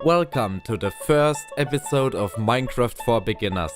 Welcome to the first episode of Minecraft for Beginners.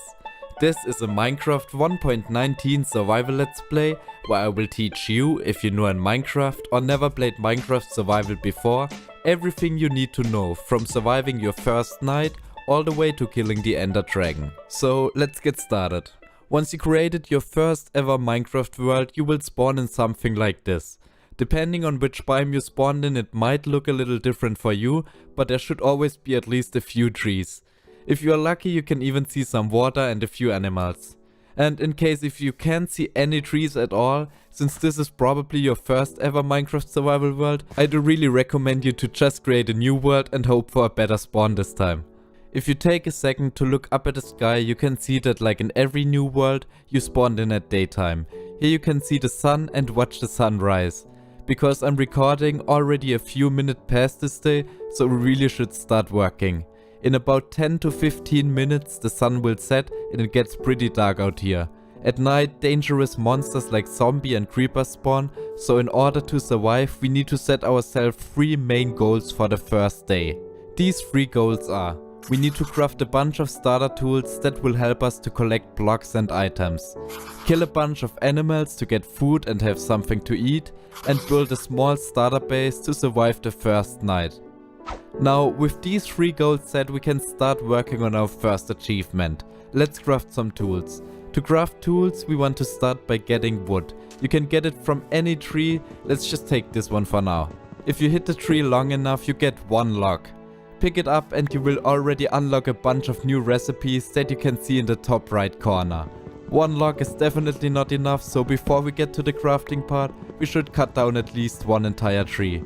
This is a Minecraft 1.19 survival let's play where I will teach you, if you're new in Minecraft or never played Minecraft survival before, everything you need to know from surviving your first night all the way to killing the Ender Dragon. So let's get started. Once you created your first ever Minecraft world, you will spawn in something like this. Depending on which biome you spawned in, it might look a little different for you, but there should always be at least a few trees. If you are lucky, you can even see some water and a few animals. And in case if you can't see any trees at all, since this is probably your first ever Minecraft survival world, I do really recommend you to just create a new world and hope for a better spawn this time. If you take a second to look up at the sky, you can see that like in every new world, you spawned in at daytime. Here you can see the sun and watch the sun rise. Because I'm recording already a few minutes past this day, so we really should start working. In about 10 to 15 minutes the sun will set and it gets pretty dark out here. At night dangerous monsters like zombie and creeper spawn, so in order to survive we need to set ourselves 3 main goals for the first day. These 3 goals are: we need to craft a bunch of starter tools that will help us to collect blocks and items, kill a bunch of animals to get food and have something to eat, and build a small starter base to survive the first night. Now with these 3 goals set, we can start working on our first achievement. Let's craft some tools. To craft tools we want to start by getting wood. You can get it from any tree, let's just take this one for now. If you hit the tree long enough you get 1 log. Pick it up and you will already unlock a bunch of new recipes that you can see in the top right corner. 1 log is definitely not enough, so before we get to the crafting part, we should cut down at least 1 entire tree.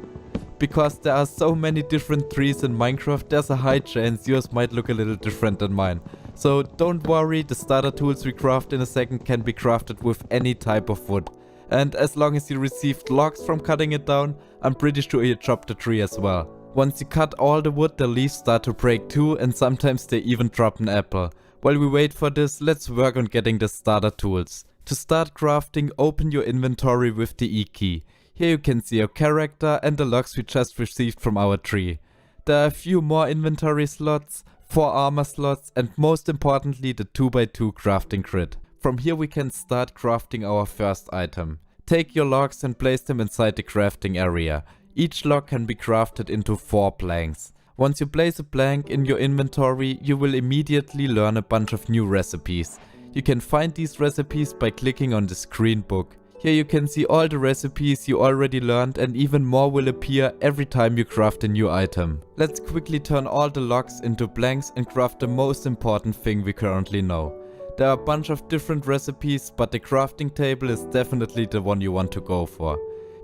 Because there are so many different trees in Minecraft, there's a high chance yours might look a little different than mine. So don't worry, the starter tools we craft in a second can be crafted with any type of wood. And as long as you received logs from cutting it down, I'm pretty sure you chopped the tree as well. Once you cut all the wood, the leaves start to break too, and sometimes they even drop an apple. While we wait for this, let's work on getting the starter tools. To start crafting, open your inventory with the E key. Here you can see your character and the logs we just received from our tree. There are a few more inventory slots, 4 armor slots, and most importantly the 2x2 crafting grid. From here we can start crafting our first item. Take your logs and place them inside the crafting area. Each log can be crafted into 4 planks. Once you place a plank in your inventory, you will immediately learn a bunch of new recipes. You can find these recipes by clicking on the screen book. Here you can see all the recipes you already learned, and even more will appear every time you craft a new item. Let's quickly turn all the logs into blanks and craft the most important thing we currently know. There are a bunch of different recipes, but the crafting table is definitely the one you want to go for.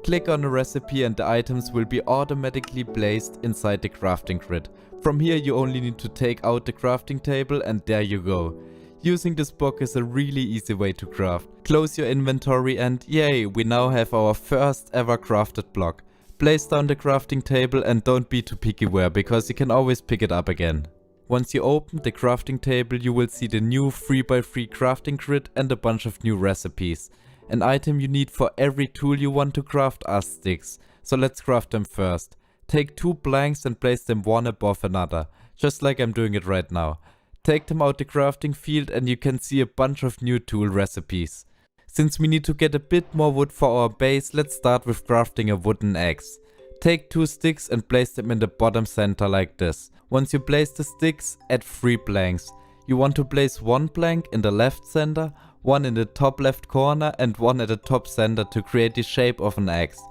Click on a recipe and the items will be automatically placed inside the crafting grid. From here you only need to take out the crafting table and there you go. Using this book is a really easy way to craft. Close your inventory and yay, we now have our first ever crafted block. Place down the crafting table and don't be too picky where, because you can always pick it up again. Once you open the crafting table you will see the new 3x3 crafting grid and a bunch of new recipes. An item you need for every tool you want to craft are sticks, so let's craft them first. Take 2 blanks and place them one above another, just like I'm doing it right now. Take them out the crafting field and you can see a bunch of new tool recipes. Since we need to get a bit more wood for our base, let's start with crafting a wooden axe. Take 2 sticks and place them in the bottom center like this. Once you place the sticks, add 3 planks. You want to place 1 plank in the left center, 1 in the top left corner and 1 at the top center to create the shape of an axe.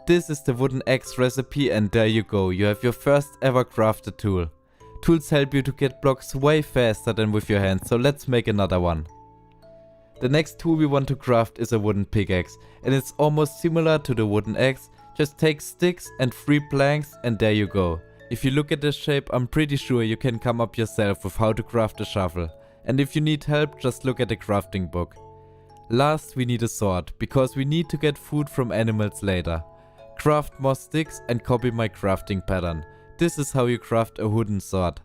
This is the wooden axe recipe and there you go, you have your first ever crafted tool. Tools help you to get blocks way faster than with your hands, so let's make another one. The next tool we want to craft is a wooden pickaxe, and it's almost similar to the wooden axe, just take sticks and 3 planks and there you go. If you look at this shape, I'm pretty sure you can come up yourself with how to craft a shovel. And if you need help, just look at the crafting book. Last we need a sword, because we need to get food from animals later. Craft more sticks and copy my crafting pattern. This is how you craft a wooden sword.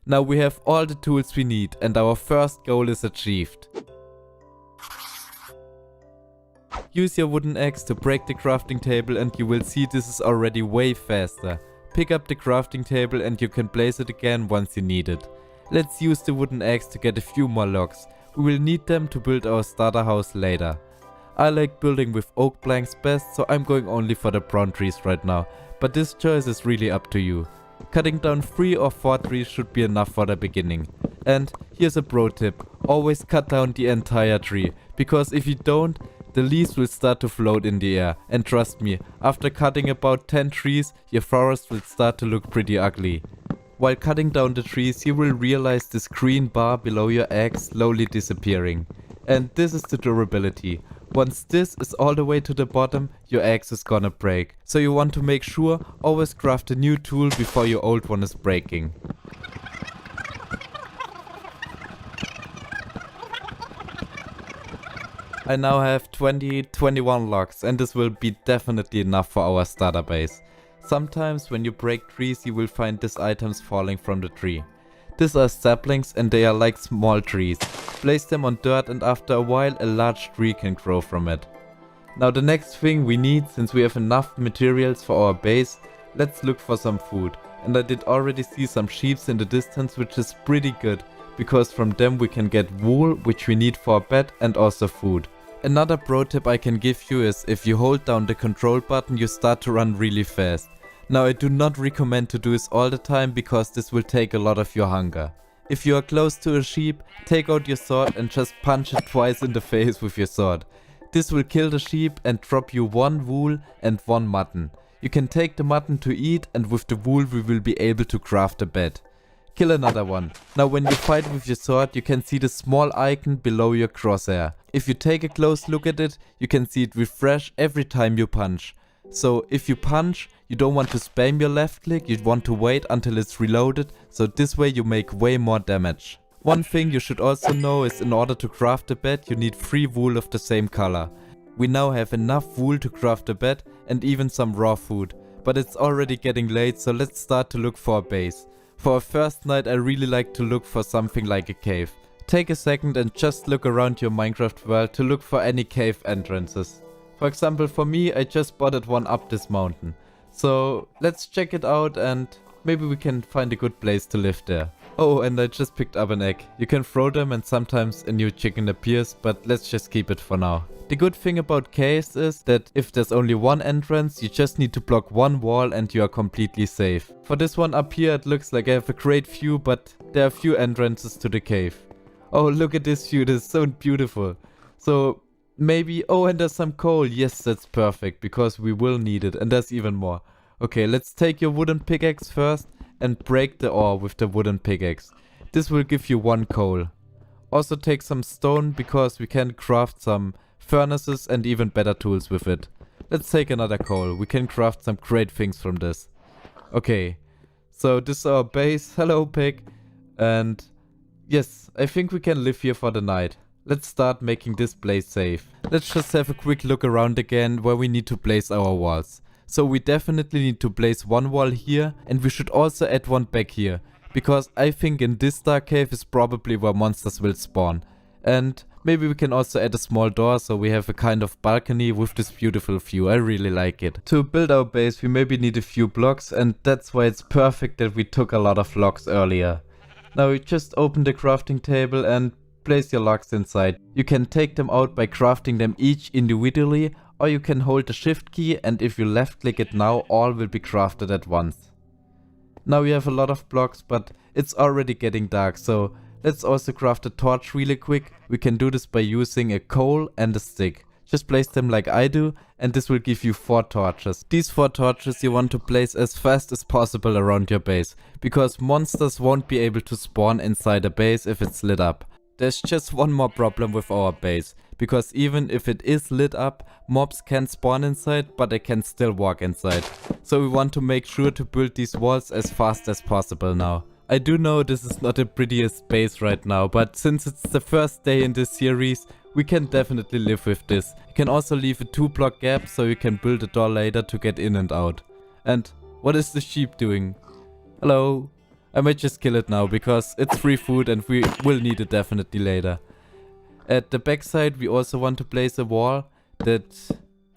Now we have all the tools we need and our first goal is achieved. Use your wooden axe to break the crafting table and you will see this is already way faster. pick up the crafting table and you can place it again once you need it. Let's use the wooden axe to get a few more logs. We will need them to build our starter house later. I like building with oak planks best, so I'm going only for the brown trees right now, but this choice is really up to you. Cutting down 3 or 4 trees should be enough for the beginning. And here's a pro tip, always cut down the entire tree, because if you don't, the leaves will start to float in the air, and trust me, after cutting about 10 trees, your forest will start to look pretty ugly. While cutting down the trees, you will realize this green bar below your axe slowly disappearing. And this is the durability. Once this is all the way to the bottom, your axe is gonna break. So you want to make sure always craft a new tool before your old one is breaking. I now have 21 logs, and this will be definitely enough for our starter base. Sometimes when you break trees you will find these items falling from the tree. These are saplings and they are like small trees. Place them on dirt and after a while a large tree can grow from it. Now the next thing we need, since we have enough materials for our base, let's look for some food. And I did already see some sheep in the distance, which is pretty good, because from them we can get wool, which we need for a bed, and also food. Another pro tip I can give you is if you hold down the control button you start to run really fast. Now I do not recommend to do this all the time because this will take a lot of your hunger. If you are close to a sheep, take out your sword and just punch it twice in the face with your sword. This will kill the sheep and drop you 1 wool and 1 mutton. You can take the mutton to eat and with the wool we will be able to craft a bed. Kill another one. Now when you fight with your sword you can see the small icon below your crosshair. If you take a close look at it, you can see it refresh every time you punch. So if you punch, you don't want to spam your left click, you want to wait until it's reloaded, so this way you make way more damage. One thing you should also know is in order to craft a bed you need 3 wool of the same color. We now have enough wool to craft a bed and even some raw food. But it's already getting late, so let's start to look for a base. For a first night I really like to look for something like a cave. Take a second and just look around your Minecraft world to look for any cave entrances. For example, for me I just spotted one up this mountain. So let's check it out and maybe we can find a good place to live there. Oh, and I just picked up an egg. You can throw them and sometimes a new chicken appears, but let's just keep it for now. The good thing about caves is that if there's only one entrance, you just need to block one wall and you are completely safe. For this one up here it looks like I have a great view, but there are few entrances to the cave. Oh, look at this view, this is so beautiful. So maybe, oh, and there's some coal. Yes, that's perfect because we will need it, and there's even more. Okay, let's take your wooden pickaxe first and break the ore with the wooden pickaxe. This will give you 1 coal. Also take some stone because we can craft some furnaces and even better tools with it. Let's take another coal. We can craft some great things from this. Okay, so this is our base. Hello pig. And yes, I think we can live here for the night. Let's start making this place safe. Let's just have a quick look around again where we need to place our walls. So we definitely need to place 1 wall here and we should also add 1 back here. Because I think in this dark cave is probably where monsters will spawn. And maybe we can also add a small door so we have a kind of balcony with this beautiful view. I really like it. To build our base we maybe need a few blocks and that's why it's perfect that we took a lot of logs earlier. Now we just open the crafting table and place your logs inside. You can take them out by crafting them each individually, or you can hold the shift key and if you left click it now, all will be crafted at once. Now we have a lot of blocks, but it's already getting dark, so let's also craft a torch really quick. We can do this by using a coal and a stick. Just place them like I do and this will give you 4 torches. These 4 torches you want to place as fast as possible around your base, because monsters won't be able to spawn inside a base if it's lit up. There's just one more problem with our base, because even if it is lit up, mobs can spawn inside, but they can still walk inside. So we want to make sure to build these walls as fast as possible now. I do know this is not the prettiest base right now, but since it's the first day in this series, we can definitely live with this. You can also leave a 2-block gap so you can build a door later to get in and out. And what is the sheep doing? Hello? I might just kill it now because it's free food and we will need it definitely later. At the backside we also want to place a wall that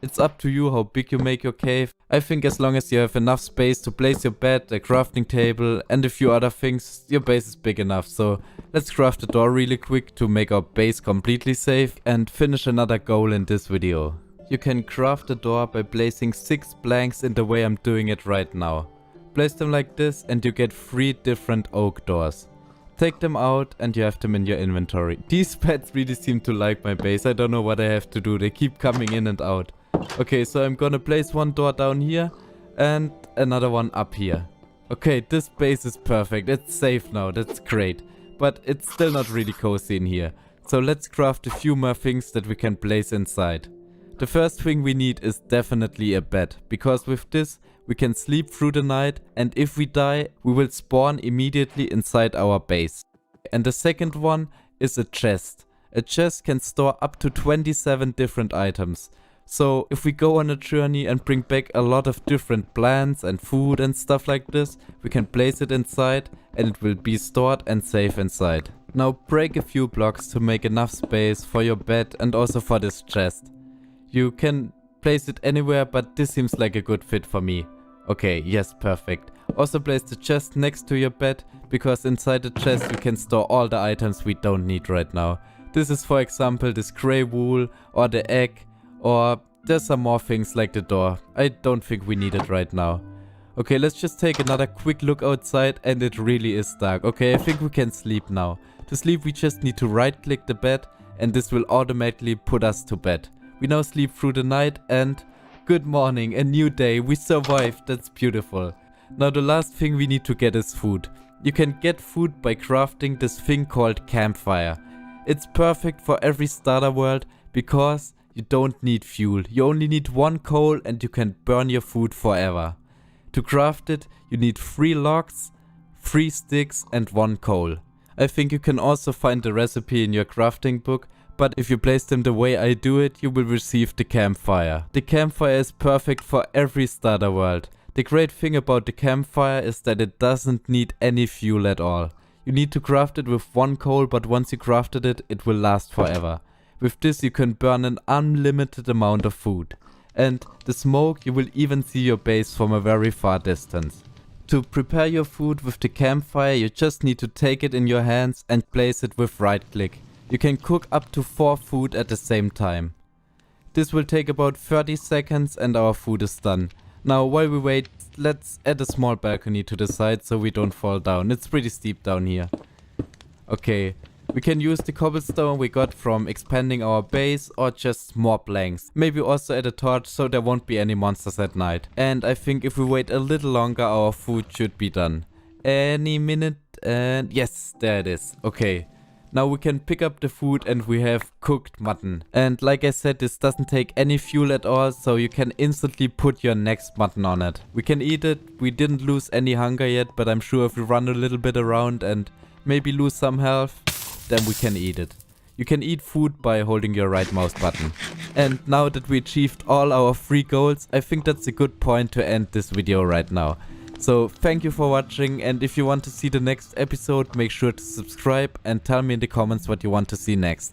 It's up to you how big you make your cave. I think as long as you have enough space to place your bed, a crafting table and a few other things, your base is big enough. So let's craft a door really quick to make our base completely safe and finish another goal in this video. You can craft a door by placing 6 planks in the way I'm doing it right now. Place them like this and you get 3 different oak doors. Take them out and you have them in your inventory. These pets really seem to like my base. I don't know what I have to do. They keep coming in and out. Okay, so I'm gonna place one door down here and another one up here. Okay, this base is perfect. It's safe now. That's great. But it's still not really cozy in here. So let's craft a few more things that we can place inside. The first thing we need is definitely a bed, because with this we can sleep through the night and if we die we will spawn immediately inside our base. And the second one is a chest. A chest can store up to 27 different items. So if we go on a journey and bring back a lot of different plants and food and stuff like this, we can place it inside and it will be stored and safe inside. Now break a few blocks to make enough space for your bed and also for this chest. You can place it anywhere, but this seems like a good fit for me. Okay, yes, perfect. Also place the chest next to your bed, because inside the chest you can store all the items we don't need right now. This is for example this grey wool or the egg, or there's some more things like the door. I don't think we need it right now. Okay, let's just take another quick look outside and it really is dark. Okay, I think we can sleep now. To sleep we just need to right click the bed and this will automatically put us to bed. We now sleep through the night and good morning, a new day, we survived, that's beautiful. Now the last thing we need to get is food. You can get food by crafting this thing called campfire. It's perfect for every starter world because you don't need fuel. You only need 1 coal and you can burn your food forever. To craft it you need 3 logs, 3 sticks and 1 coal. I think you can also find the recipe in your crafting book. But if you place them the way I do it, you will receive the campfire. The campfire is perfect for every starter world. The great thing about the campfire is that it doesn't need any fuel at all. You need to craft it with 1 coal, but once you crafted it, it will last forever. With this you can burn an unlimited amount of food. And the smoke, you will even see your base from a very far distance. To prepare your food with the campfire, you just need to take it in your hands and place it with right click. You can cook up to 4 food at the same time. This will take about 30 seconds and our food is done. Now while we wait, let's add a small balcony to the side so we don't fall down. It's pretty steep down here. Okay, we can use the cobblestone we got from expanding our base or just more planks. Maybe also add a torch so there won't be any monsters at night. And I think if we wait a little longer our food should be done. Any minute and yes, there it is. Okay. Now we can pick up the food and we have cooked mutton. And like I said, this doesn't take any fuel at all, so you can instantly put your next mutton on it. We can eat it. We didn't lose any hunger yet, but I'm sure if we run a little bit around and maybe lose some health, then we can eat it. You can eat food by holding your right mouse button. And now that we achieved all our 3 goals, I think that's a good point to end this video right now. So thank you for watching, and if you want to see the next episode, make sure to subscribe and tell me in the comments what you want to see next.